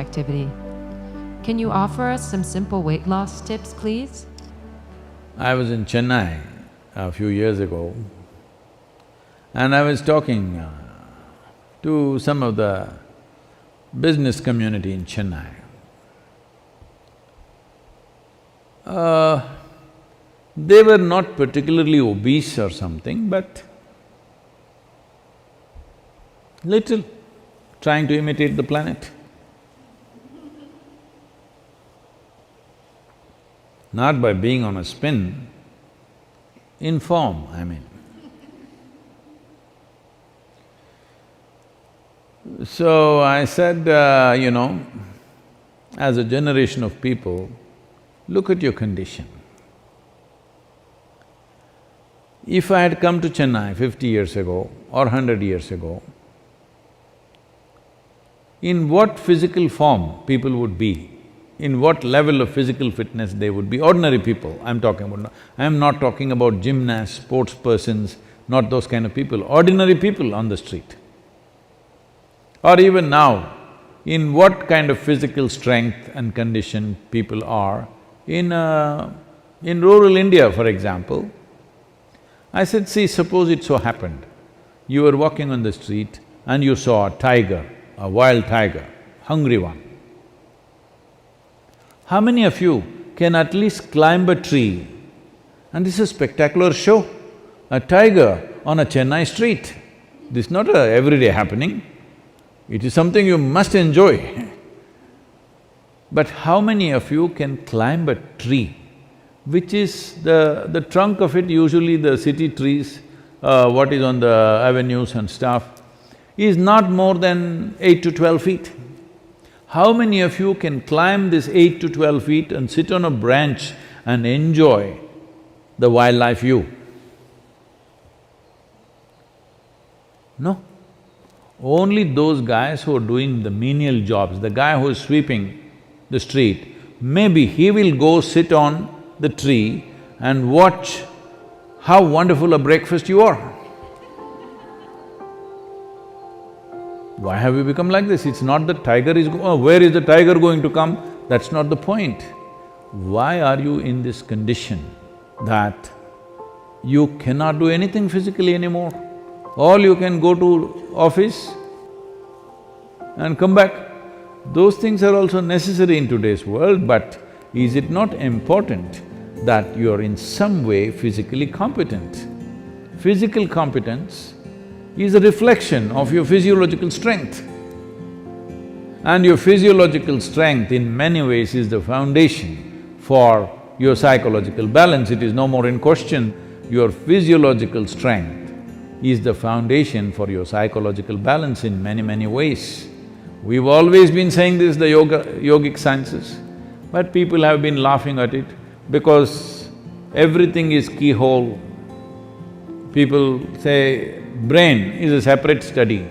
activity. Can you offer us some simple weight loss tips, please? I was in Chennai a few years ago and I was talking to some of the business community in Chennai. They were not particularly obese or something, but little, trying to imitate the planet. Not by being on a spin, in form, I mean. So I said, as a generation of people, look at your condition. If I had come to Chennai 50 years ago or 100 years ago, in what physical form people would be, in what level of physical fitness they would be, ordinary people I'm talking about. I'm not talking about gymnasts, sports persons, not those kind of people, ordinary people on the street. Or even now, in what kind of physical strength and condition people are in rural India, for example. I said, see, suppose it so happened, you were walking on the street and you saw a tiger, a wild tiger, hungry one. How many of you can at least climb a tree? And this is a spectacular show, a tiger on a Chennai street. This is not a everyday happening, it is something you must enjoy. But how many of you can climb a tree, which is the trunk of it, usually the city trees, what is on the avenues and stuff, is not more than 8 to 12 feet. How many of you can climb this 8 to 12 feet and sit on a branch and enjoy the wildlife view? No. Only those guys who are doing the menial jobs, the guy who is sweeping the street, maybe he will go sit on the tree and watch how wonderful a breakfast you are. Why have we become like this? It's not that tiger is where is the tiger going to come? That's not the point. Why are you in this condition that you cannot do anything physically anymore? All you can go to office and come back. Those things are also necessary in today's world, but is it not important that you are in some way physically competent? Physical competence is a reflection of your physiological strength. And your physiological strength in many ways is the foundation for your psychological balance. It is no more in question. Your physiological strength is the foundation for your psychological balance in many, many ways. We've always been saying this, the yogic sciences, but people have been laughing at it because everything is keyhole. People say brain is a separate study.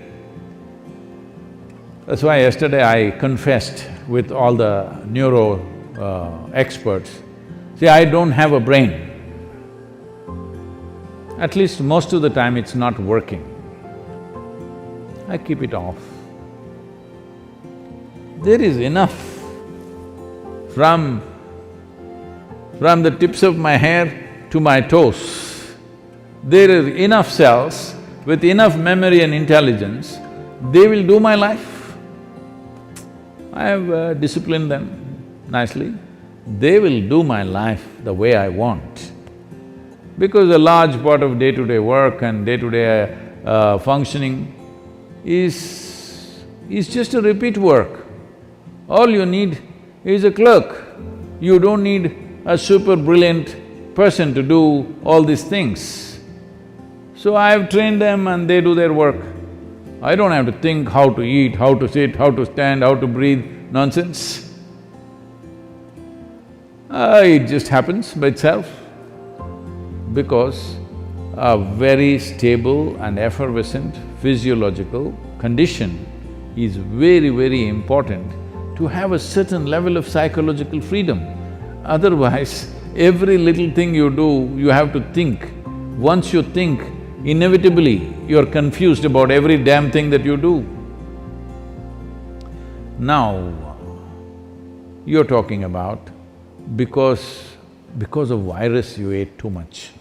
That's why yesterday I confessed with all the neuro experts, see, I don't have a brain. At least most of the time it's not working. I keep it off. There is enough from the tips of my hair to my toes. There are enough cells with enough memory and intelligence, they will do my life. I have disciplined them nicely. They will do my life the way I want. Because a large part of day-to-day work and day-to-day functioning is just a repeat work. All you need is a clerk. You don't need a super brilliant person to do all these things. So I have trained them and they do their work. I don't have to think how to eat, how to sit, how to stand, how to breathe, nonsense. It just happens by itself. Because a very stable and effervescent physiological condition is very, very important to have a certain level of psychological freedom. Otherwise, every little thing you do, you have to think. Once you think, inevitably you're confused about every damn thing that you do. Now, you're talking about because of virus you ate too much.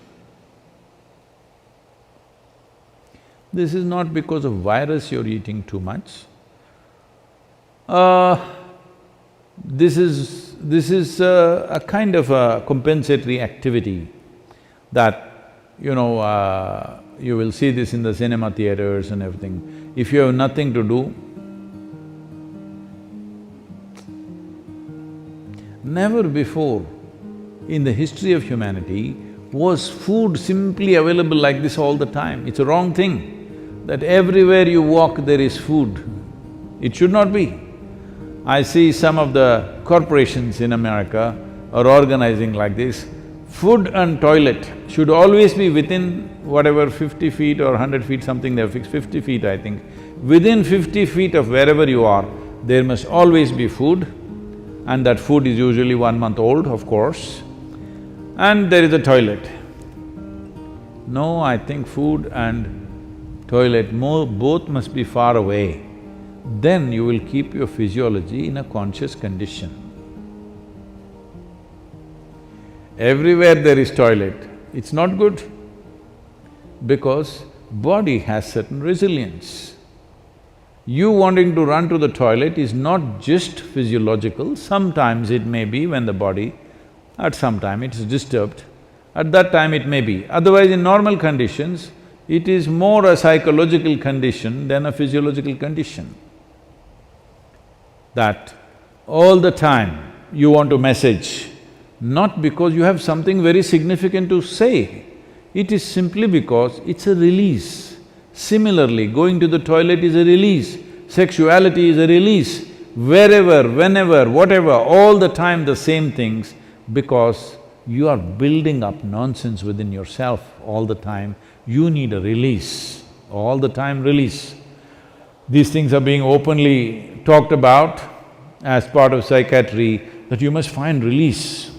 This is not because of virus you're eating too much. This is a kind of a compensatory activity that, you will see this in the cinema theaters and everything. If you have nothing to do, never before in the history of humanity was food simply available like this all the time. It's a wrong thing, that everywhere you walk there is food. It should not be. I see some of the corporations in America are organizing like this. Food and toilet should always be within whatever 50 feet or 100 feet, something they've fixed, 50 feet I think. Within 50 feet of wherever you are, there must always be food, and that food is usually 1 month old, of course, and there is a toilet. No, I think food and toilet both must be far away. Then you will keep your physiology in a conscious condition. Everywhere there is toilet, it's not good, because body has certain resilience. You wanting to run to the toilet is not just physiological, sometimes it may be when the body, at some time it is disturbed, at that time it may be. Otherwise, in normal conditions, it is more a psychological condition than a physiological condition. That all the time you want to message, not because you have something very significant to say, it is simply because it's a release. Similarly, going to the toilet is a release, sexuality is a release, wherever, whenever, whatever, all the time the same things, because you are building up nonsense within yourself all the time, you need a release, all the time release. These things are being openly talked about as part of psychiatry, that you must find release.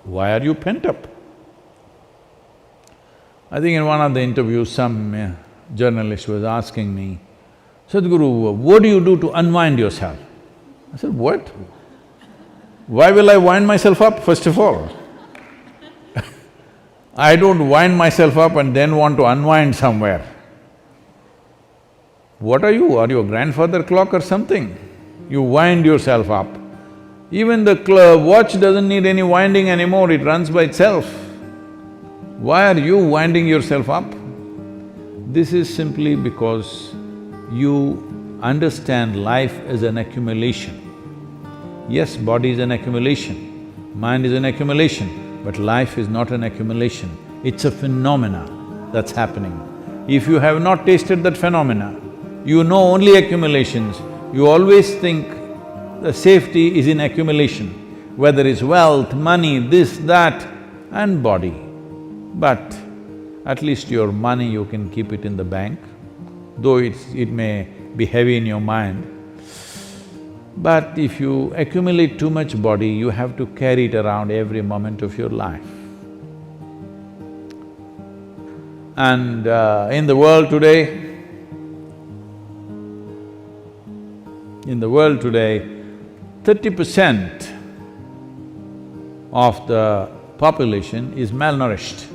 Why are you pent up? I think in one of the interviews, some journalist was asking me, Sadhguru, what do you do to unwind yourself? I said, what? Why will I wind myself up, first of all? I don't wind myself up and then want to unwind somewhere. What are you? Are you a grandfather clock or something? You wind yourself up. Even the watch doesn't need any winding anymore, it runs by itself. Why are you winding yourself up? This is simply because you understand life as an accumulation. Yes, body is an accumulation, mind is an accumulation, but life is not an accumulation, it's a phenomena that's happening. If you have not tasted that phenomena, you know only accumulations, you always think the safety is in accumulation, whether it's wealth, money, this, that, and body. But at least your money you can keep it in the bank, though it may be heavy in your mind. But if you accumulate too much body, you have to carry it around every moment of your life. And in the world today, 30% of the population is malnourished,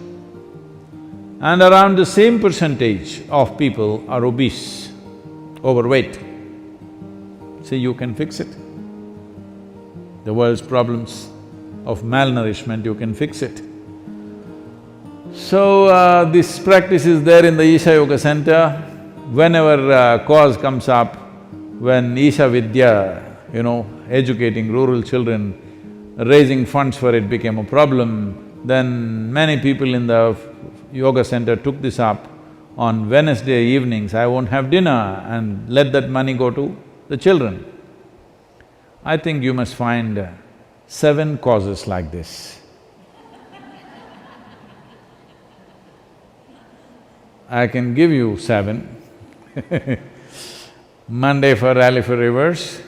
and around the same percentage of people are obese, overweight. See, you can fix it. The world's problems of malnourishment, you can fix it. So, this practice is there in the Isha Yoga Center. Whenever cause comes up, when Isha Vidya, educating rural children, raising funds for it became a problem, then many people in the yoga center took this up. On Wednesday evenings, I won't have dinner and let that money go to the children. I think you must find 7 causes like this. I can give you 7. Monday for Rally for Rivers,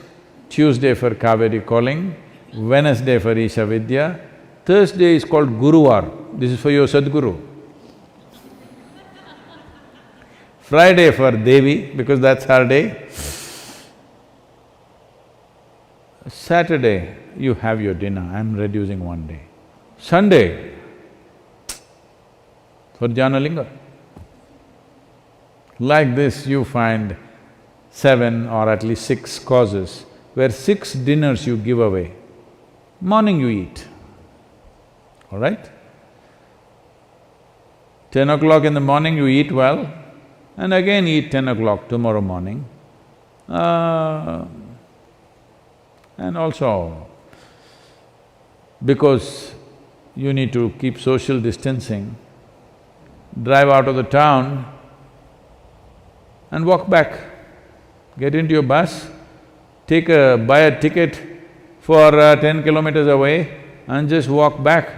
Tuesday for Kaveri Calling, Wednesday for Isha Vidya, Thursday is called Guruvar, this is for your Sadhguru. Friday for Devi, because that's her day. Saturday, you have your dinner, I'm reducing one day. Sunday, for Jnanalinga. Like this, you find 7 or at least 6 causes where 6 dinners you give away. Morning you eat, all right? 10 o'clock in the morning you eat well, and again eat 10 o'clock tomorrow morning. And also, because you need to keep social distancing, drive out of the town and walk back. Get into your bus, buy a ticket for 10 kilometers away and just walk back.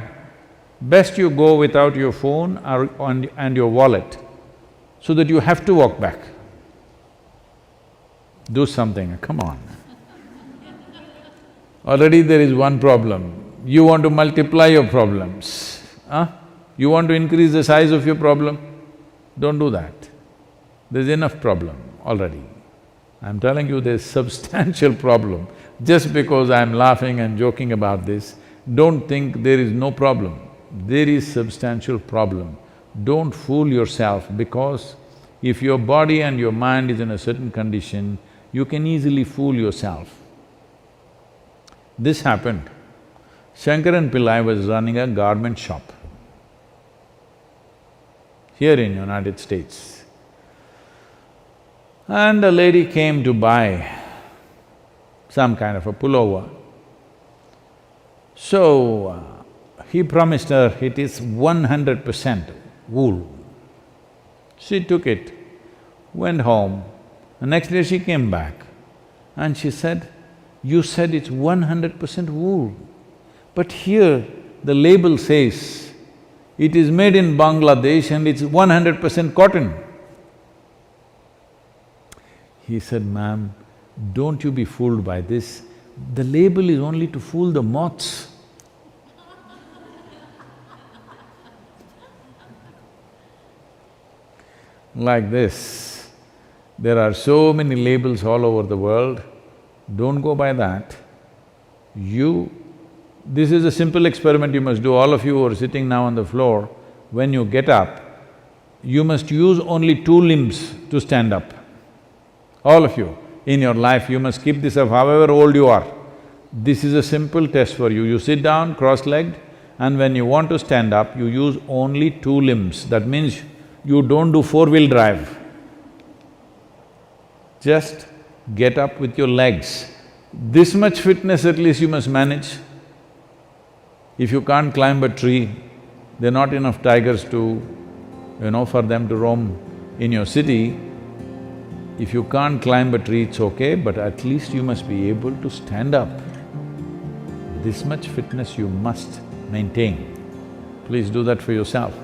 Best you go without your phone and your wallet, so that you have to walk back. Do something, come on. Already there is one problem. You want to multiply your problems, huh? You want to increase the size of your problem? Don't do that. There's enough problem already. I'm telling you there's substantial problem. Just because I'm laughing and joking about this, don't think there is no problem. There is substantial problem. Don't fool yourself, because if your body and your mind is in a certain condition, you can easily fool yourself. This happened. Shankaran Pillai was running a garment shop here in United States. And a lady came to buy some kind of a pullover. So, he promised her it is 100% wool. She took it, went home. The next day she came back and she said, "You said it's 100% wool, but here the label says it is made in Bangladesh and it's 100% cotton." He said, "Ma'am, don't you be fooled by this. The label is only to fool the moths." Like this, there are so many labels all over the world, don't go by that. This is a simple experiment you must do, all of you who are sitting now on the floor. When you get up, you must use only 2 limbs to stand up. All of you, in your life, you must keep this up however old you are. This is a simple test for you. You sit down cross-legged, and when you want to stand up, you use only 2 limbs. That means you don't do 4-wheel drive. Just get up with your legs. This much fitness at least you must manage. If you can't climb a tree, there are not enough tigers to, for them to roam in your city. If you can't climb a tree, it's okay, but at least you must be able to stand up. This much fitness you must maintain. Please do that for yourself.